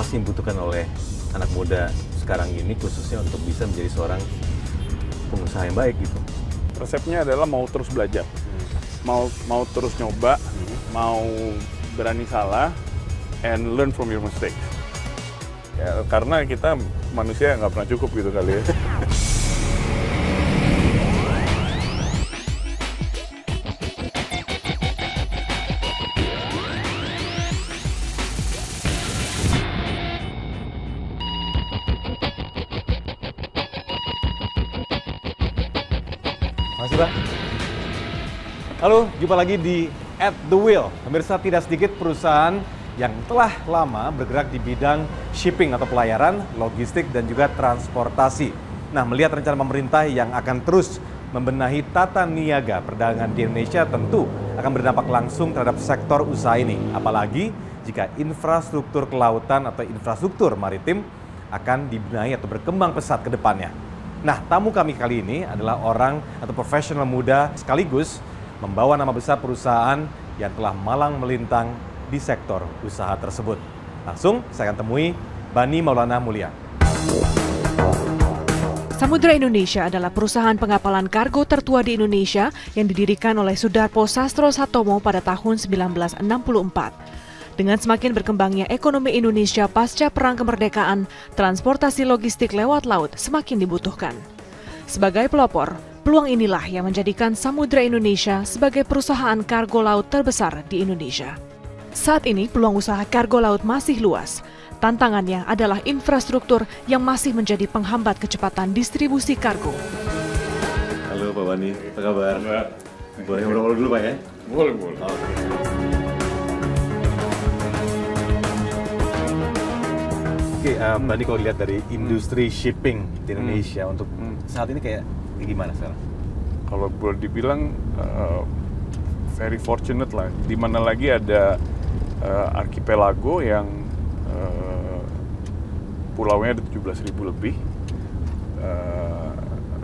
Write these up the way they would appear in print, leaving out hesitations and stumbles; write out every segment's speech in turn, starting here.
sih yang dibutuhkan oleh anak muda sekarang ini, khususnya untuk bisa menjadi seorang pengusaha yang baik gitu? Resepnya adalah mau terus belajar, mau terus nyoba, mau berani salah, and learn from your mistakes. Ya, karena kita manusia nggak pernah cukup gitu kali ya. Masih, Pak? Halo, jumpa lagi di At The Wheel. Pemirsa, tidak sedikit perusahaan yang telah lama bergerak di bidang shipping atau pelayaran, logistik, dan juga transportasi. Nah, melihat rencana pemerintah yang akan terus membenahi tata niaga perdagangan di Indonesia tentu akan berdampak langsung terhadap sektor usaha ini. Apalagi jika infrastruktur kelautan atau infrastruktur maritim akan dibenahi atau berkembang pesat ke depannya. Nah, tamu kami kali ini adalah orang atau profesional muda sekaligus membawa nama besar perusahaan yang telah malang melintang di sektor usaha tersebut. Langsung saya akan temui Bani Maulana Mulia. Samudra Indonesia adalah perusahaan pengapalan kargo tertua di Indonesia yang didirikan oleh Sudarpo Sastro Satomo pada tahun 1964. Dengan semakin berkembangnya ekonomi Indonesia pasca Perang Kemerdekaan, transportasi logistik lewat laut semakin dibutuhkan. Sebagai pelopor, peluang inilah yang menjadikan Samudra Indonesia sebagai perusahaan kargo laut terbesar di Indonesia. Saat ini peluang usaha kargo laut masih luas. Tantangannya adalah infrastruktur yang masih menjadi penghambat kecepatan distribusi kargo. Halo Pak Bani, apa kabar? Boleh ngobrol dulu Pak ya? Boleh. Oke, Bani kalau lihat dari industri shipping di Indonesia untuk saat ini kayak gimana sekarang? Kalau boleh dibilang very fortunate lah, di mana lagi ada archipelago yang pulaunya ada 17.000 lebih,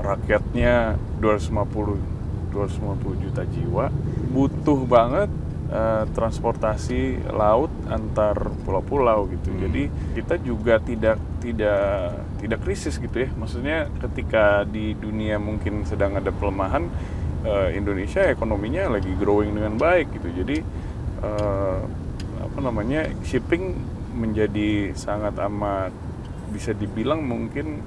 rakyatnya 250 juta jiwa, butuh banget transportasi laut antar pulau-pulau gitu. Jadi kita juga tidak krisis gitu ya. Maksudnya ketika di dunia mungkin sedang ada pelemahan, Indonesia ekonominya lagi growing dengan baik gitu. Jadi shipping menjadi sangat amat bisa dibilang mungkin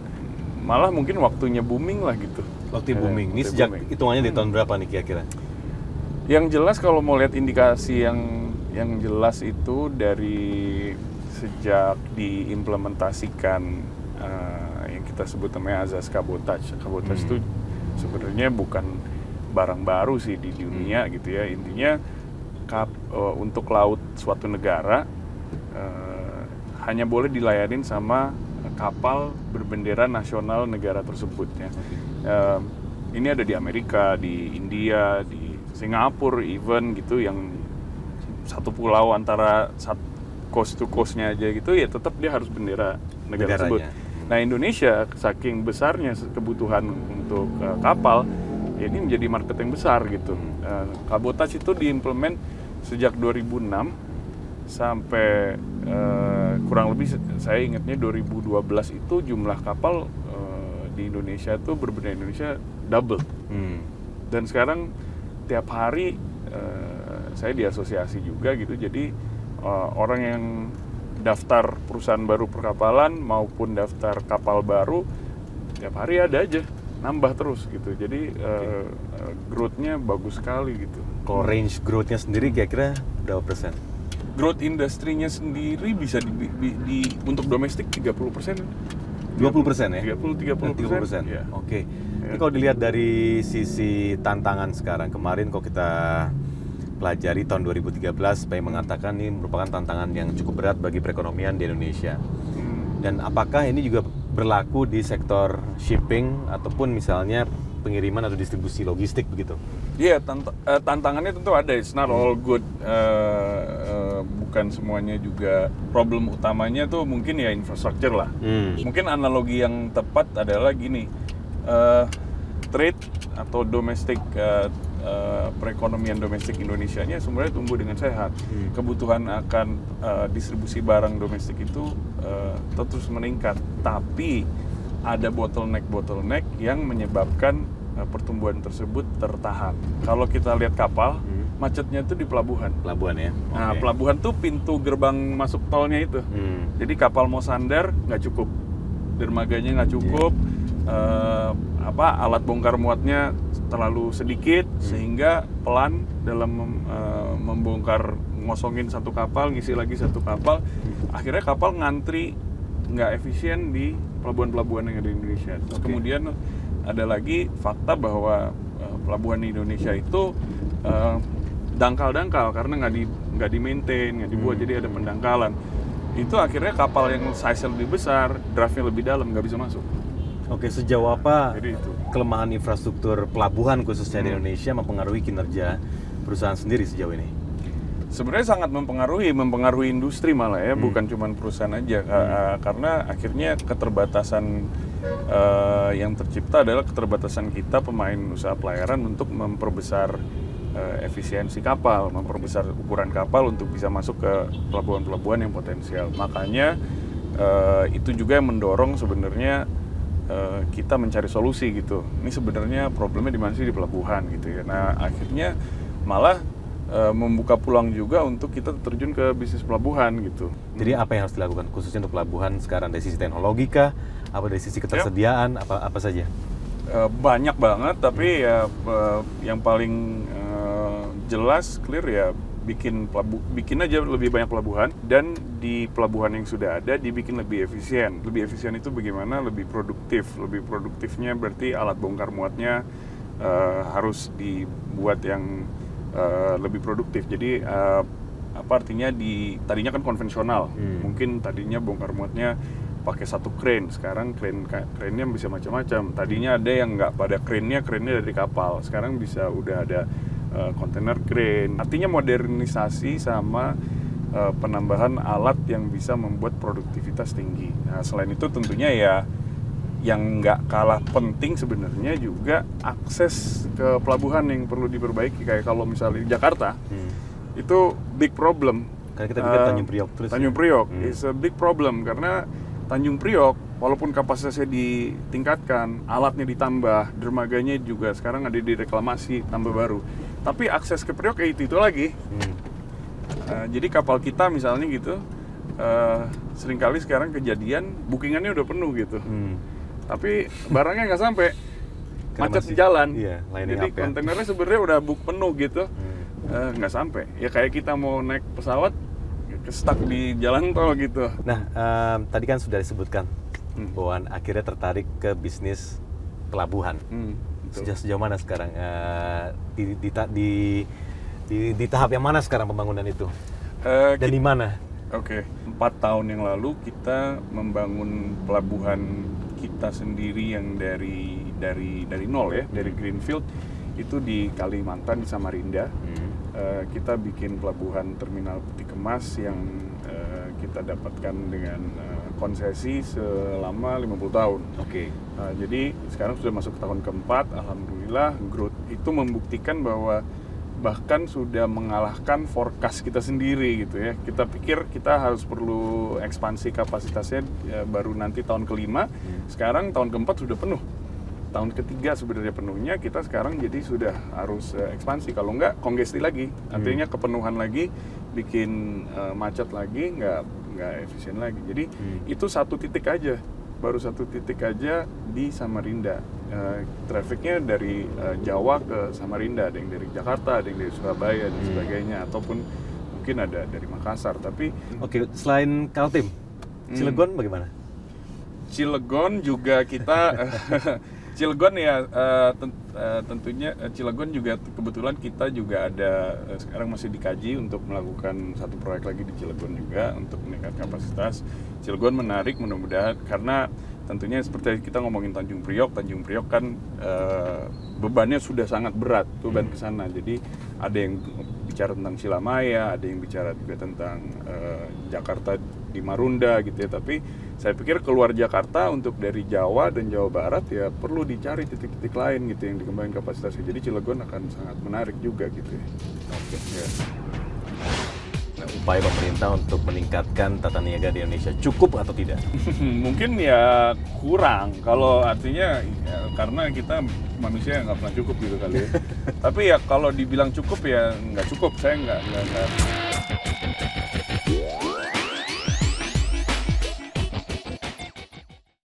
waktunya booming lah gitu. Waktu booming. Ini sejak hitungannya di tahun berapa nih kira-kira? Yang jelas kalau mau lihat indikasi yang jelas itu dari sejak diimplementasikan yang kita sebut namanya azas kabotaj. Kabotaj itu sebenarnya bukan barang baru sih di dunia gitu ya. Intinya untuk laut suatu negara hanya boleh dilayanin sama kapal berbendera nasional negara tersebut ya. Ini ada di Amerika, di India, di Singapura even gitu, yang satu pulau antara coast to coast-nya aja gitu ya tetap dia harus bendera negara tersebut. Nah, Indonesia saking besarnya kebutuhan untuk kapal, ya ini menjadi market yang besar gitu. Kabotaj itu diimplement sejak 2006 sampai kurang lebih saya ingatnya 2012 itu jumlah kapal di Indonesia itu berbendera Indonesia double. Dan sekarang tiap hari saya di asosiasi juga gitu, jadi orang yang daftar perusahaan baru perkapalan maupun daftar kapal baru tiap hari ada aja, nambah terus gitu. Jadi growth-nya bagus sekali gitu. Kalau range growth-nya sendiri kira-kira berapa persen? Growth industrinya sendiri bisa untuk domestik 30%. 20% ya? 30% ya. Oke. Ini kalau dilihat dari sisi tantangan sekarang, kemarin kalau kita pelajari tahun 2013, Pak mengatakan ini merupakan tantangan yang cukup berat bagi perekonomian di Indonesia. Dan apakah ini juga berlaku di sektor shipping ataupun misalnya pengiriman atau distribusi logistik begitu? Iya, tantangannya tentu ada. It's not all good. Bukan semuanya juga. Problem utamanya tuh mungkin ya infrastruktur lah. Mungkin analogi yang tepat adalah gini. Trade atau domestic perekonomian domestik Indonesianya sebenarnya tumbuh dengan sehat. Kebutuhan akan distribusi barang domestik itu terus meningkat, tapi ada bottleneck yang menyebabkan pertumbuhan tersebut tertahan. Kalau kita lihat kapal, macetnya itu di pelabuhan. Pelabuhan ya. Nah, pelabuhan tuh pintu gerbang masuk tolnya itu. Jadi kapal mau sandar nggak cukup, dermaganya nggak cukup, alat bongkar muatnya terlalu sedikit, sehingga pelan dalam membongkar, ngosongin satu kapal, ngisi lagi satu kapal. Akhirnya kapal ngantri nggak efisien di pelabuhan-pelabuhan yang ada di Indonesia. Terus kemudian ada lagi fakta bahwa pelabuhan di Indonesia itu dangkal-dangkal karena nggak di-maintain, nggak dibuat, jadi ada pendangkalan. Itu akhirnya kapal yang size lebih besar, draftnya lebih dalam, nggak bisa masuk. Oke, sejauh apa Jadi itu. kelemahan infrastruktur pelabuhan khususnya di Indonesia mempengaruhi kinerja perusahaan sendiri sejauh ini? Sebenarnya sangat mempengaruhi industri malah ya, bukan cuma perusahaan aja, karena akhirnya keterbatasan yang tercipta adalah keterbatasan kita pemain usaha pelayaran untuk memperbesar efisiensi kapal, memperbesar ukuran kapal untuk bisa masuk ke pelabuhan-pelabuhan yang potensial. Makanya itu juga yang mendorong sebenarnya kita mencari solusi gitu. Ini sebenarnya problemnya di mana sih, di pelabuhan gitu ya. Nah, akhirnya malah membuka peluang juga untuk kita terjun ke bisnis pelabuhan gitu. Jadi apa yang harus dilakukan khususnya untuk pelabuhan sekarang, dari sisi teknologi kah? Apa dari sisi ketersediaan? Apa saja? Banyak banget, tapi ya yang paling jelas, clear ya, bikin aja lebih banyak pelabuhan, dan di pelabuhan yang sudah ada dibikin lebih efisien. Lebih efisien itu bagaimana? Lebih produktif. Lebih produktifnya berarti alat bongkar muatnya harus dibuat yang lebih produktif. Jadi apa artinya, tadinya kan konvensional, mungkin tadinya bongkar muatnya pakai satu crane, sekarang crane-nya bisa macam-macam. Tadinya ada yang nggak pada crane-nya dari kapal, sekarang bisa udah ada kontainer crane. Artinya modernisasi sama penambahan alat yang bisa membuat produktivitas tinggi. Nah, selain itu tentunya ya yang nggak kalah penting sebenarnya juga akses ke pelabuhan yang perlu diperbaiki. Kayak kalau misalnya di Jakarta, itu big problem. Karena kita bikin Tanjung Priok terus. Tanjung Priok is a big problem, karena Tanjung Priok walaupun kapasitasnya ditingkatkan, alatnya ditambah, dermaganya juga sekarang ada direklamasi, tambah baru. Tapi akses ke Priok ya itu lagi. Jadi kapal kita misalnya gitu, seringkali sekarang kejadian bookingannya udah penuh gitu. Tapi barangnya nggak sampai, macet di jalan. Iya, jadi kontainernya sebenarnya udah book penuh gitu, nggak sampai. Ya kayak kita mau naik pesawat, stuck di jalan tol gitu. Nah, tadi kan sudah disebutkan bahwa akhirnya tertarik ke bisnis pelabuhan. Sejauh mana sekarang? Di tahap yang mana sekarang pembangunan itu? Dan di mana? Oke, 4 tahun yang lalu kita membangun pelabuhan kita sendiri yang dari nol ya, dari greenfield, itu di Kalimantan, di Samarinda. Kita bikin pelabuhan terminal peti kemas yang kita dapatkan dengan konsesi selama 50 tahun. Oke. Jadi sekarang sudah masuk ke tahun keempat, alhamdulillah growth itu membuktikan bahwa bahkan sudah mengalahkan forecast kita sendiri gitu ya. Kita pikir kita harus perlu ekspansi kapasitasnya baru nanti tahun kelima, sekarang tahun keempat sudah penuh. Tahun ketiga sebenarnya penuhnya, kita sekarang jadi sudah harus ekspansi, kalau enggak kongesti lagi, artinya kepenuhan lagi, bikin macet lagi, nggak efisien lagi. Jadi itu satu titik aja, baru satu titik aja di Samarinda. Trafficnya dari Jawa ke Samarinda, ada yang dari Jakarta, ada yang dari Surabaya dan sebagainya, ataupun mungkin ada dari Makassar. Tapi oke, selain Kaltim, Cilegon bagaimana? Cilegon juga kita Cilegon ya, tentunya Cilegon juga kebetulan kita juga ada sekarang masih dikaji untuk melakukan satu proyek lagi di Cilegon juga untuk meningkatkan kapasitas. Cilegon menarik mudah-mudahan, karena tentunya seperti kita ngomongin Tanjung Priok kan bebannya sudah sangat berat, beban ke sana. Jadi ada yang bicara tentang Silamaya, ada yang bicara juga tentang Jakarta di Marunda gitu ya. Tapi saya pikir keluar Jakarta untuk dari Jawa dan Jawa Barat ya perlu dicari titik-titik lain gitu yang dikembangin kapasitasnya. Jadi Cilegon akan sangat menarik juga gitu ya. Oke. Ya. Nah, upaya pemerintah untuk meningkatkan tata niaga di Indonesia cukup atau tidak? Mungkin ya kurang, kalau artinya ya, karena kita manusia nggak pernah cukup gitu kali ya. Tapi ya kalau dibilang cukup ya nggak cukup, saya nggak